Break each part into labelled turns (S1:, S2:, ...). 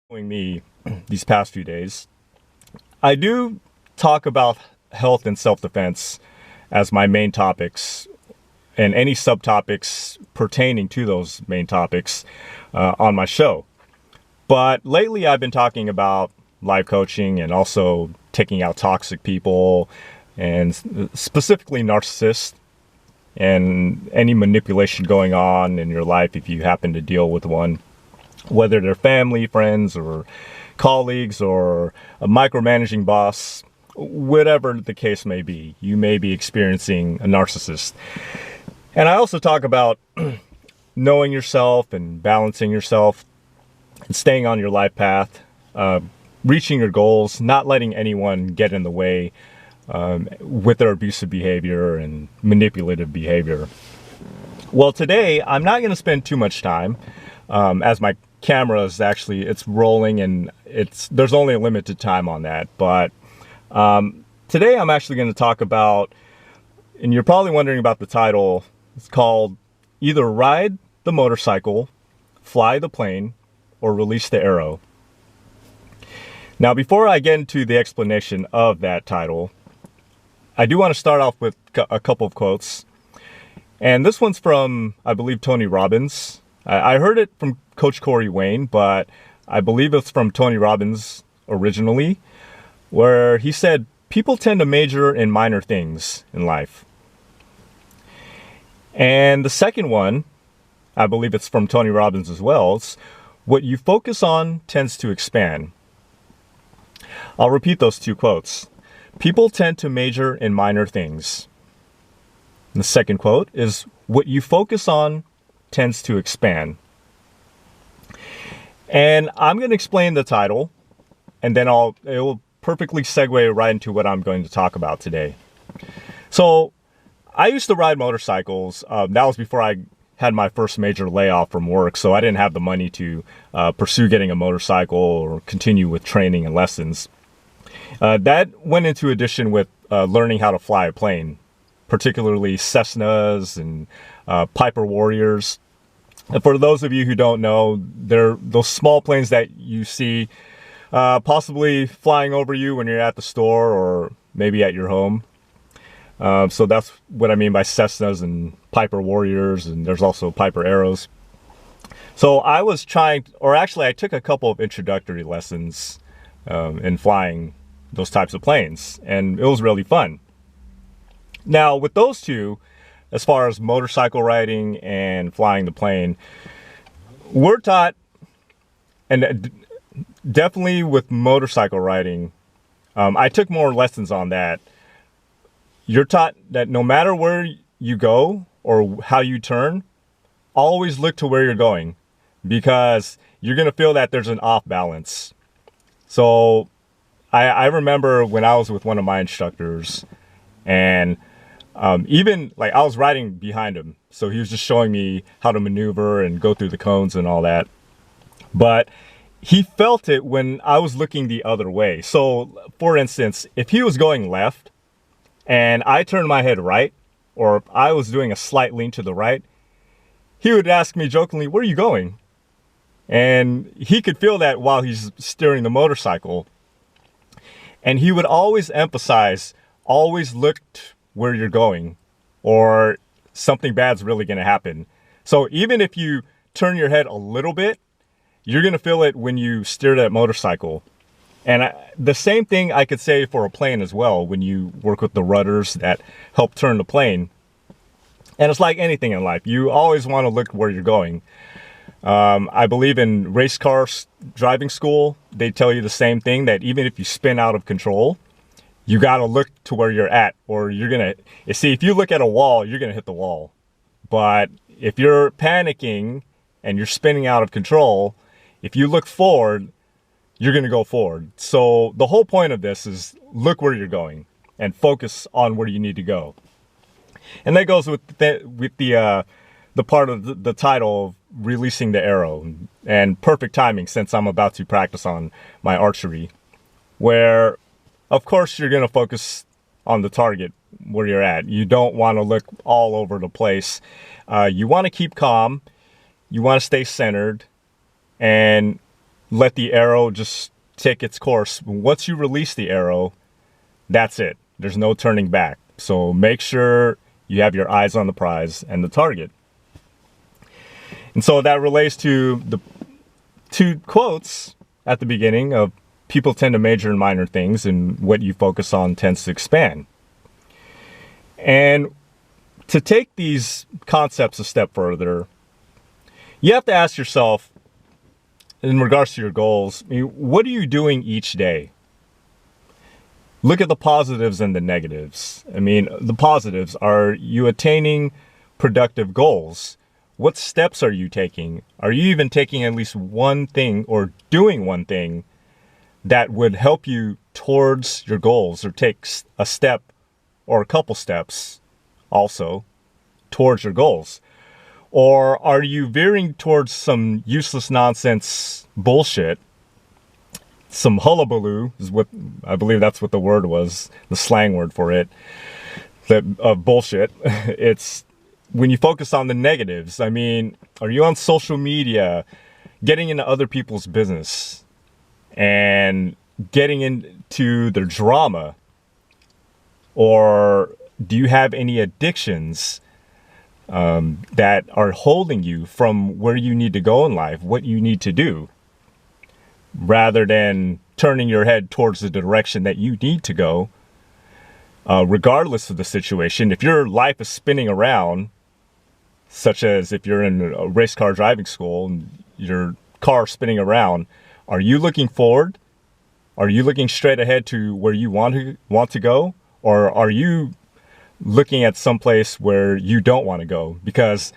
S1: Me these past few days, I do talk about health and self-defense as my main topics and any subtopics pertaining to those main topics on my show. But lately I've been talking about life coaching and also taking out toxic people and specifically narcissists and any manipulation going on in your life if you happen to deal with one, whether they're family, friends, or colleagues, or a micromanaging boss, whatever the case may be, you may be experiencing a narcissist. And I also talk about knowing yourself and balancing yourself and staying on your life path, reaching your goals, not letting anyone get in the way with their abusive behavior and manipulative behavior. Well, today I'm not going to spend too much time as my camera is actually, it's rolling and there's only a limited time on that. But today I'm actually going to talk about, and you're probably wondering about the title, it's called either Ride the Motorcycle, Fly the Plane, or Release the Arrow. Now, before I get into the explanation of that title, I do want to start off with a couple of quotes. And this one's from, I believe, Tony Robbins. I heard it from Coach Corey Wayne, but I believe it's from Tony Robbins originally, where he said, people tend to major in minor things in life. And the second one, I believe it's from Tony Robbins as well, it's what you focus on tends to expand. I'll repeat those two quotes. People tend to major in minor things. And the second quote is, what you focus on tends to expand. And I'm going to explain the title, and then it will perfectly segue right into what I'm going to talk about today. So I used to ride motorcycles. That was before I had my first major layoff from work, so I didn't have the money to pursue getting a motorcycle or continue with training and lessons. That went into addition with learning how to fly a plane, particularly Cessnas and Piper Warriors. And for those of you who don't know, they're those small planes that you see possibly flying over you when you're at the store or maybe at your home. So that's what I mean by Cessnas and Piper Warriors, and there's also Piper Arrows. So I was I took a couple of introductory lessons in flying those types of planes, and it was really fun. Now, with those two, as far as motorcycle riding and flying the plane, we're taught, and definitely with motorcycle riding, I took more lessons on that. You're taught that no matter where you go or how you turn, always look to where you're going, because you're going to feel that there's an off balance. So I remember when I was with one of my instructors, and even like I was riding behind him, so he was just showing me how to maneuver and go through the cones and all that. But he felt it when I was looking the other way. So for instance, if he was going left and I turned my head right, or I was doing a slight lean to the right, he would ask me jokingly, "Where are you going?" And he could feel that while he's steering the motorcycle. And he would always emphasize, always look where you're going, or something bad's really going to happen. So even if you turn your head a little bit, you're going to feel it when you steer that motorcycle. And the same thing I could say for a plane as well, when you work with the rudders that help turn the plane. And it's like anything in life. You always want to look where you're going. I believe in race car driving school, they tell you the same thing, that even if you spin out of control, you got to look to where you're at, or you're going to, see, if you look at a wall, you're going to hit the wall. But if you're panicking and you're spinning out of control, if you look forward, you're going to go forward. So the whole point of this is look where you're going and focus on where you need to go. And that goes with the part of the title of releasing the arrow, and perfect timing since I'm about to practice on my archery, where of course you're going to focus on the target where you're at. You don't want to look all over the place. You want to keep calm. You want to stay centered and let the arrow just take its course. Once you release the arrow, that's it. There's no turning back. So make sure you have your eyes on the prize and the target. And so that relates to the two quotes at the beginning of people tend to major in minor things, and what you focus on tends to expand. And to take these concepts a step further, you have to ask yourself, in regards to your goals, what are you doing each day? Look at the positives and the negatives. The positives, are you attaining productive goals? What steps are you taking? Are you even taking at least one thing or doing one thing that would help you towards your goals, or take a step or a couple steps also towards your goals? Or are you veering towards some useless nonsense bullshit? Some hullabaloo is what I believe that's what the word was, the slang word for it. That bullshit. It's when you focus on the negatives. Are you on social media, getting into other people's business and getting into their drama? Or do you have any addictions that are holding you from where you need to go in life, what you need to do, rather than turning your head towards the direction that you need to go, regardless of the situation? If your life is spinning around, such as if you're in a race car driving school and your car spinning around, are you looking forward? Are you looking straight ahead to where you want to go? Or are you looking at some place where you don't want to go? Because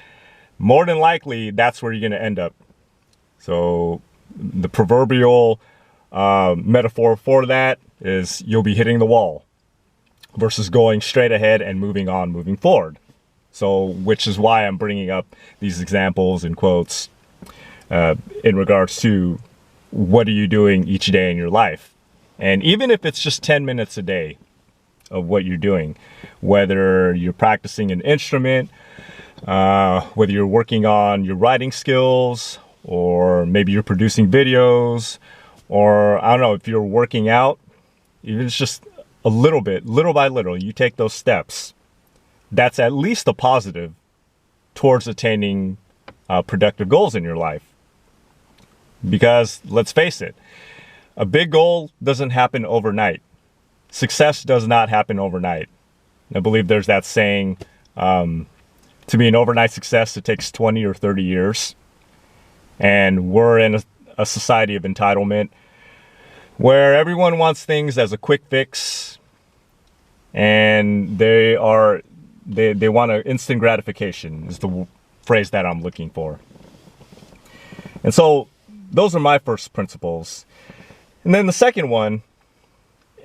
S1: more than likely, that's where you're going to end up. So the proverbial metaphor for that is you'll be hitting the wall versus going straight ahead and moving forward. So, which is why I'm bringing up these examples and quotes in regards to what are you doing each day in your life. And even if it's just 10 minutes a day of what you're doing, whether you're practicing an instrument, whether you're working on your writing skills, or maybe you're producing videos, or I don't know, if you're working out, even if it's just a little bit, little by little, you take those steps. That's at least a positive towards attaining productive goals in your life. Because let's face it, a big goal doesn't happen overnight. Success does not happen overnight. I believe there's that saying, to be an overnight success, it takes 20 or 30 years. And we're in a society of entitlement where everyone wants things as a quick fix, and they want an instant gratification is the phrase that I'm looking for. And so those are my first principles. And then the second one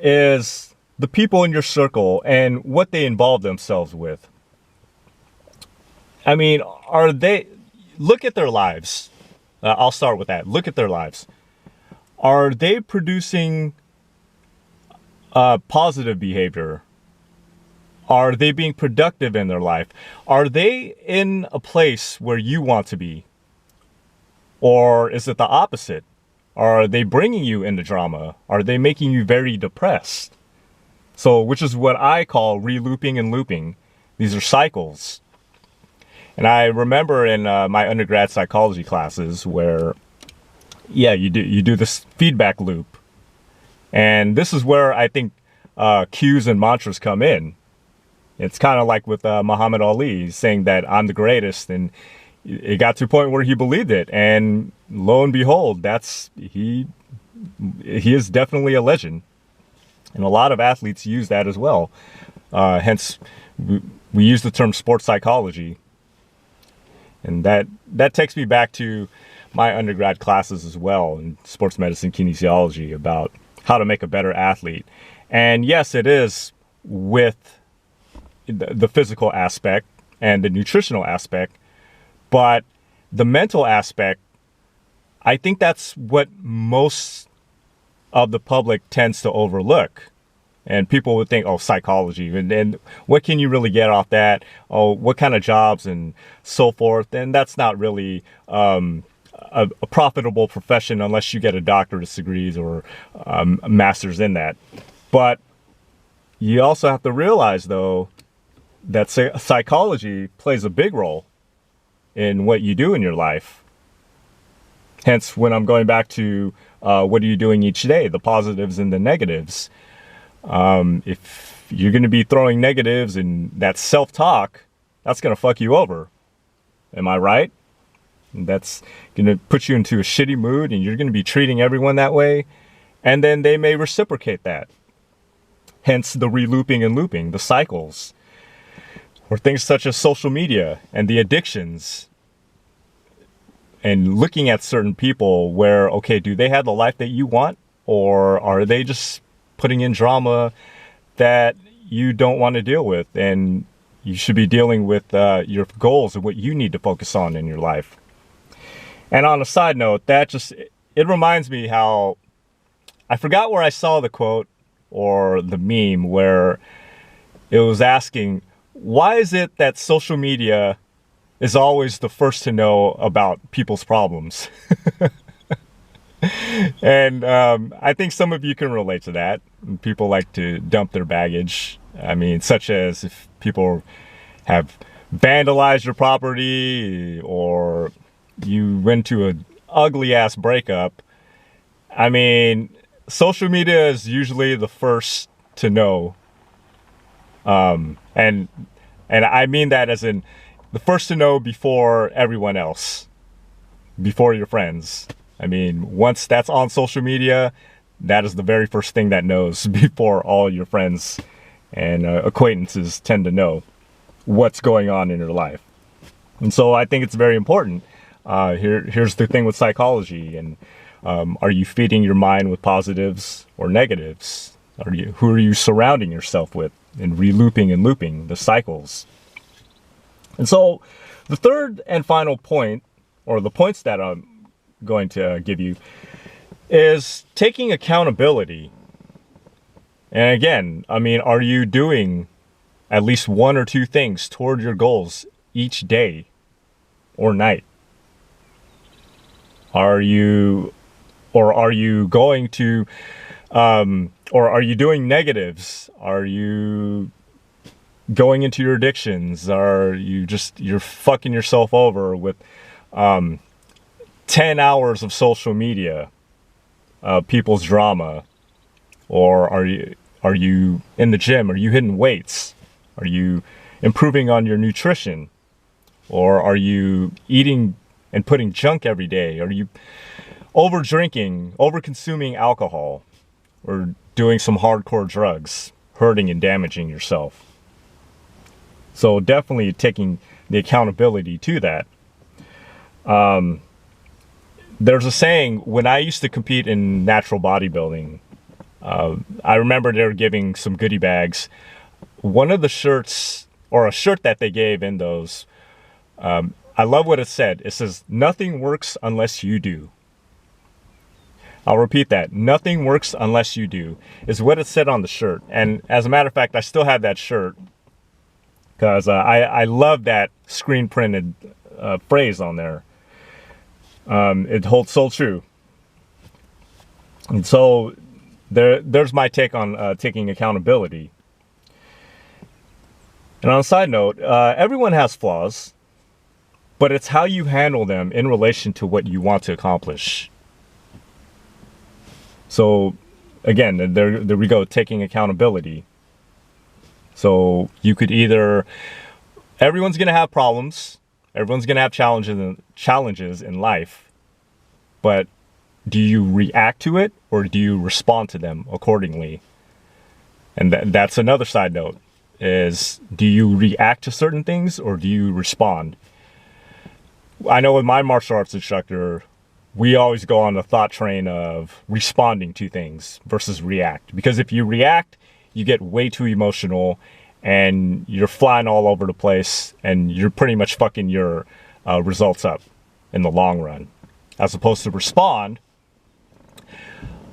S1: is the people in your circle and what they involve themselves with. Look at their lives. I'll start with that. Look at their lives. Are they producing positive behavior? Are they being productive in their life? Are they in a place where you want to be? Or is it the opposite? Are they bringing you into drama? Are they making you very depressed? So, which is what I call re-looping and looping. These are cycles. And I remember in my undergrad psychology classes where, you do this feedback loop. And this is where I think cues and mantras come in. It's kind of like with Muhammad Ali saying that I'm the greatest, and it got to a point where he believed it, and lo and behold, he is definitely a legend, and a lot of athletes use that as well. Hence, we use the term sports psychology, and that takes me back to my undergrad classes as well in sports medicine kinesiology about how to make a better athlete. And yes, it is with the physical aspect and the nutritional aspect, but the mental aspect, I think that's what most of the public tends to overlook. And people would think, oh, psychology, and what can you really get off that? Oh, what kind of jobs and so forth? And that's not really a profitable profession unless you get a doctorate degrees or a master's in that. But you also have to realize, though, that psychology plays a big role in what you do in your life. Hence, when I'm going back to what are you doing each day, the positives and the negatives. If you're going to be throwing negatives and that self-talk, that's going to fuck you over. Am I right? And that's going to put you into a shitty mood, and you're going to be treating everyone that way. And then they may reciprocate that. Hence the re-looping and looping, the cycles. Or things such as social media and the addictions. And looking at certain people where, okay, do they have the life that you want? Or are they just putting in drama that you don't want to deal with, and you should be dealing with your goals and what you need to focus on in your life. And on a side note, it reminds me how I forgot where I saw the quote or the meme where it was asking, why is it that social media is always the first to know about people's problems? And I think some of you can relate to that. People like to dump their baggage. I mean, such as if people have vandalized your property or you went to an ugly ass breakup. I mean, social media is usually the first to know. And I mean that as in the first to know before everyone else, before your friends. I mean, once that's on social media, that is the very first thing that knows before all your friends and acquaintances tend to know what's going on in your life. And so I think it's very important. Here's the thing with psychology. And are you feeding your mind with positives or negatives? Who are you surrounding yourself with? And re-looping and looping the cycles. And so the third and final point, or the points that I'm going to give you, is taking accountability. And again, I mean, are you doing at least one or two things toward your goals each day or night? Are you going to, or are you doing negatives? Are you going into your addictions? You're fucking yourself over with 10 hours of social media, people's drama? Or are you in the gym? Are you hitting weights? Are you improving on your nutrition? Or are you eating and putting junk every day? Are you over drinking, over consuming alcohol, or doing some hardcore drugs, hurting and damaging yourself? So definitely taking the accountability to that. There's a saying, when I used to compete in natural bodybuilding, I remember they were giving some goodie bags. One of the shirts, or a shirt that they gave in those, I love what it said. It says, "Nothing works unless you do." I'll repeat that. "Nothing works unless you do," is what it said on the shirt. And as a matter of fact, I still have that shirt because I love that screen printed phrase on there. It holds so true. And so there's my take on taking accountability. And on a side note, everyone has flaws, but it's how you handle them in relation to what you want to accomplish. So again, there we go, taking accountability. So you could either, everyone's going to have problems, everyone's going to have challenges in life, but do you react to it or do you respond to them accordingly? And that's another side note, is do you react to certain things or do you respond? I know with my martial arts instructor, we always go on the thought train of responding to things versus react. Because if you react, you get way too emotional and you're flying all over the place and you're pretty much fucking your results up. in the long run. As opposed to respond,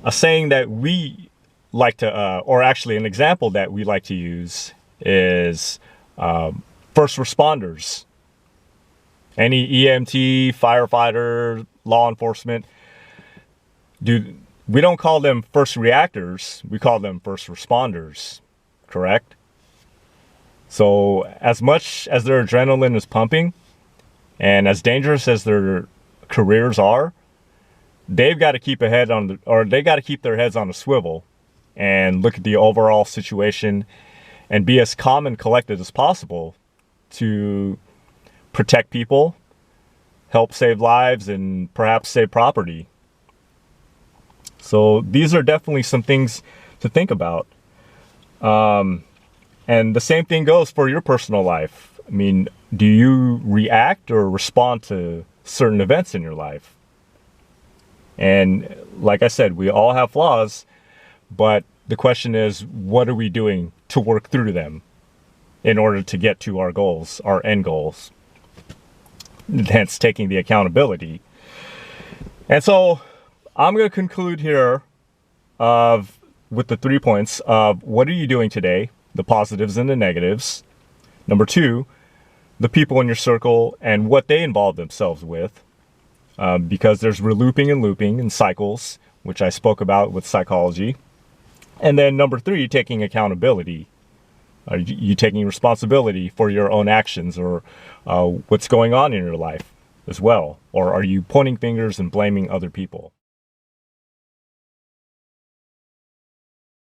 S1: a saying that we like to, or actually an example that we like to use is first responders. Any EMT, firefighter, law enforcement, we don't call them first reactors, we call them first responders, correct? So as much as their adrenaline is pumping, and as dangerous as their careers are, they've got to keep they got to keep their heads on a swivel and look at the overall situation and be as calm and collected as possible to protect people, help save lives, and perhaps save property. So these are definitely some things to think about. And the same thing goes for your personal life. I mean, do you react or respond to certain events in your life? And like I said, we all have flaws, but the question is, what are we doing to work through them in order to get to our goals, our end goals? Hence taking the accountability. And so I'm going to conclude here with the 3 points of what are you doing today, the positives and the negatives. Number 2, the people in your circle and what they involve themselves with. Because there's relooping and looping and cycles, which I spoke about with psychology. And then number 3, taking accountability. Are you taking responsibility for your own actions or what's going on in your life as well? Or are you pointing fingers and blaming other people?